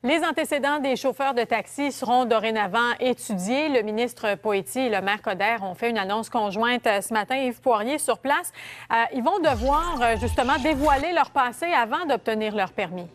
Les antécédents des chauffeurs de taxi seront dorénavant étudiés. Le ministre Poitier et le maire Coder ont fait une annonce conjointe ce matin. Yves Poirier, sur place, ils vont devoir justement dévoiler leur passé avant d'obtenir leur permis.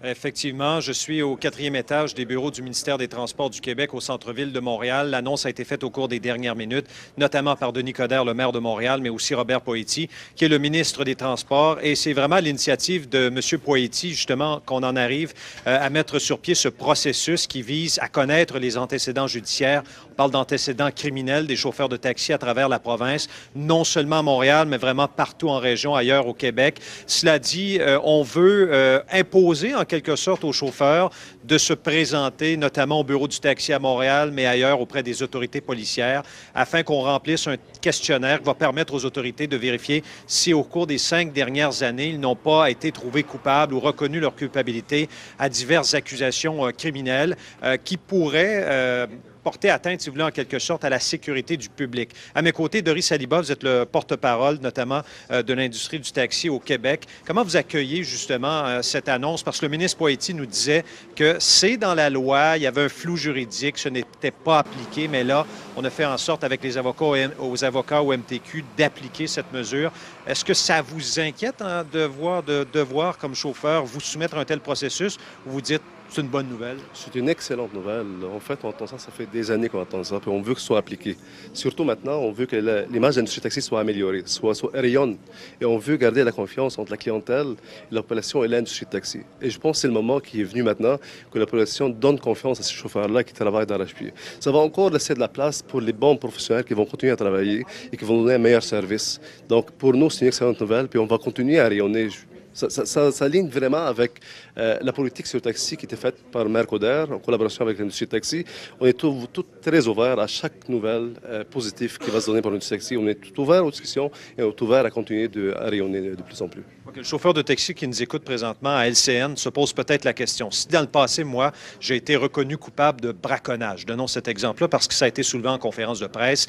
Effectivement, je suis au 4e étage des bureaux du ministère des Transports du Québec au centre-ville de Montréal. L'annonce a été faite au cours des dernières minutes, notamment par Denis Coderre, le maire de Montréal, mais aussi Robert Poitier, qui est le ministre des Transports. Et c'est vraiment l'initiative de M. Poitier, justement, qu'on en arrive à mettre sur pied ce processus qui vise à connaître les antécédents judiciaires. On parle d'antécédents criminels des chauffeurs de taxi à travers la province, non seulement à Montréal, mais vraiment partout en région, ailleurs au Québec. Cela dit, on veut imposer en quelque sorte aux chauffeurs de se présenter, notamment au bureau du taxi à Montréal, mais ailleurs auprès des autorités policières, afin qu'on remplisse un questionnaire qui va permettre aux autorités de vérifier si au cours des 5 dernières années, ils n'ont pas été trouvés coupables ou reconnu leur culpabilité à diverses accusations criminelles qui pourraient porter atteinte, si vous voulez, en quelque sorte, à la sécurité du public. À mes côtés, Doris Saliba, vous êtes le porte-parole, notamment, de l'industrie du taxi au Québec. Comment vous accueillez, justement, cette annonce? Parce que le ministre Poitier nous disait que c'est dans la loi, il y avait un flou juridique, ce n'était pas appliqué, mais là, on a fait en sorte, avec les avocats au MTQ, d'appliquer cette mesure. Est-ce que ça vous inquiète de devoir, comme chauffeur, vous soumettre à un tel processus, ou vous dites c'est une bonne nouvelle? C'est une excellente nouvelle. En fait, on entend ça, ça fait des années qu'on entend ça, puis on veut que ce soit appliqué. Surtout maintenant, on veut que l'image de l'industrie taxi soit améliorée, soit rayonne. Et on veut garder la confiance entre la clientèle, la population et l'industrie de taxi. Et je pense que c'est le moment qui est venu maintenant que la population donne confiance à ces chauffeurs-là qui travaillent d'arrache-pied. Ça va encore laisser de la place pour les bons professionnels qui vont continuer à travailler et qui vont donner un meilleur service. Donc, pour nous, c'est une excellente nouvelle, puis on va continuer à rayonner. Ça aligne vraiment avec la politique sur le taxi qui était faite par le maire Coder en collaboration avec l'industrie de taxi. On est tout très ouverts à chaque nouvelle positive qui va se donner pour l'industrie de taxi. On est tout ouvert aux discussions et on est ouvert à continuer à rayonner de plus en plus. Okay. Le chauffeur de taxi qui nous écoute présentement à LCN se pose peut-être la question. Si dans le passé, moi, j'ai été reconnu coupable de braconnage, donnons cet exemple-là parce que ça a été soulevé en conférence de presse,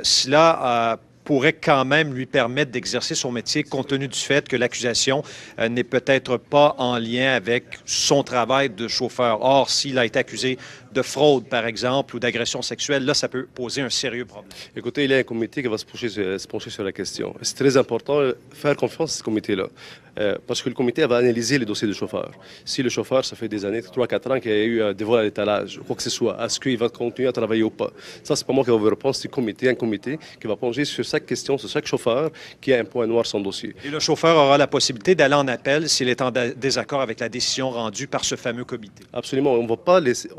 cela pourrait quand même lui permettre d'exercer son métier compte tenu du fait que l'accusation n'est peut-être pas en lien avec son travail de chauffeur. Or, s'il a été accusé de fraude, par exemple, ou d'agression sexuelle, là, ça peut poser un sérieux problème. Écoutez, il y a un comité qui va se pencher sur la question. C'est très important de faire confiance à ce comité-là. Parce que le comité va analyser les dossiers du chauffeur. Si le chauffeur, ça fait des années, 3-4 ans, qu'il a eu des vols à l'étalage, quoi que ce soit, est-ce qu'il va continuer à travailler ou pas? Ça, c'est pas moi qui va vous répondre, c'est un comité qui va plonger sur chaque question, sur chaque chauffeur qui a un point noir sur son dossier. Et le chauffeur aura la possibilité d'aller en appel s'il est en désaccord avec la décision rendue par ce fameux comité. Absolument. On ne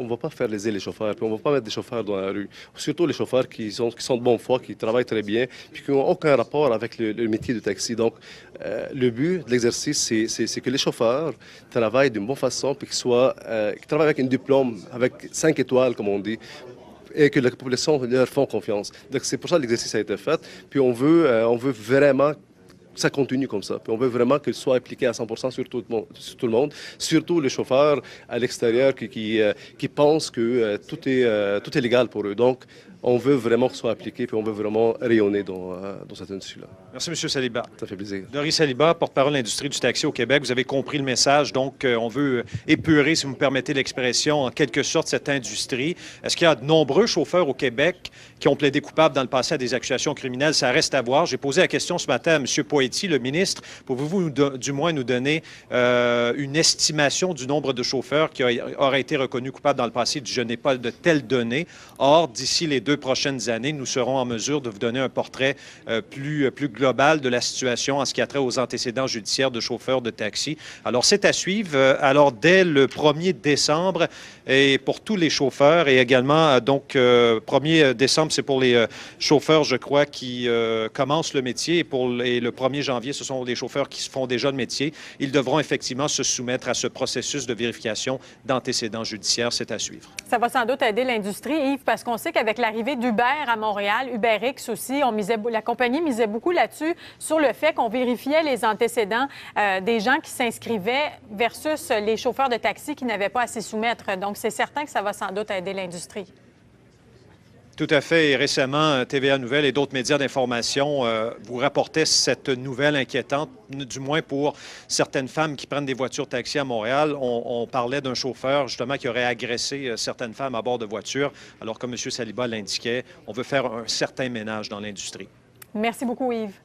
va pas faire léser les chauffeurs, puis on ne va pas mettre des chauffeurs dans la rue. Surtout les chauffeurs qui sont de bonne foi, qui travaillent très bien, puis qui n'ont aucun rapport avec le métier de taxi. Donc, le but de l'exercice, c'est que les chauffeurs travaillent d'une bonne façon, puis qu'ils travaillent avec un diplôme, avec 5 étoiles, comme on dit, et que la population leur font confiance. Donc, c'est pour ça que l'exercice a été fait. Puis on veut vraiment que ça continue comme ça. Puis on veut vraiment qu'il soit appliqué à 100% sur tout le monde, surtout les chauffeurs à l'extérieur qui pensent que tout est légal pour eux. Donc, on veut vraiment que ce soit appliqué, puis on veut vraiment rayonner dans cette industrie-là. Merci, M. Saliba. Ça fait plaisir. Doris Saliba, porte-parole de l'industrie du taxi au Québec. Vous avez compris le message. Donc, on veut épurer, si vous me permettez l'expression, en quelque sorte, cette industrie. Est-ce qu'il y a de nombreux chauffeurs au Québec qui ont plaidé coupables dans le passé à des accusations criminelles? Ça reste à voir. J'ai posé la question ce matin à M. Poitier, le ministre. Pouvez-vous du moins nous donner une estimation du nombre de chauffeurs qui auraient été reconnus coupables dans le passé? Je n'ai pas de telles données. Or, d'ici les 2 prochaines années, nous serons en mesure de vous donner un portrait plus global de la situation en ce qui a trait aux antécédents judiciaires de chauffeurs de taxi. Alors, c'est à suivre. Alors, dès le 1er décembre, et pour tous les chauffeurs, et également, donc, 1er décembre, c'est pour les chauffeurs, je crois, qui commencent le métier, et le 1er janvier, ce sont des chauffeurs qui font déjà le métier. Ils devront effectivement se soumettre à ce processus de vérification d'antécédents judiciaires. C'est à suivre. Ça va sans doute aider l'industrie, Yves, parce qu'on sait qu'avec l'arrivée d'Uber à Montréal, UberX aussi, la compagnie misait beaucoup là-dessus, sur le fait qu'on vérifiait les antécédents des gens qui s'inscrivaient versus les chauffeurs de taxi qui n'avaient pas à s'y soumettre. Donc, c'est certain que ça va sans doute aider l'industrie. Tout à fait. Et récemment, TVA Nouvelles et d'autres médias d'information vous rapportaient cette nouvelle inquiétante, du moins pour certaines femmes qui prennent des voitures taxi à Montréal. On parlait d'un chauffeur, justement, qui aurait agressé certaines femmes à bord de voitures. Alors, comme M. Saliba l'indiquait, on veut faire un certain ménage dans l'industrie. Merci beaucoup, Yves.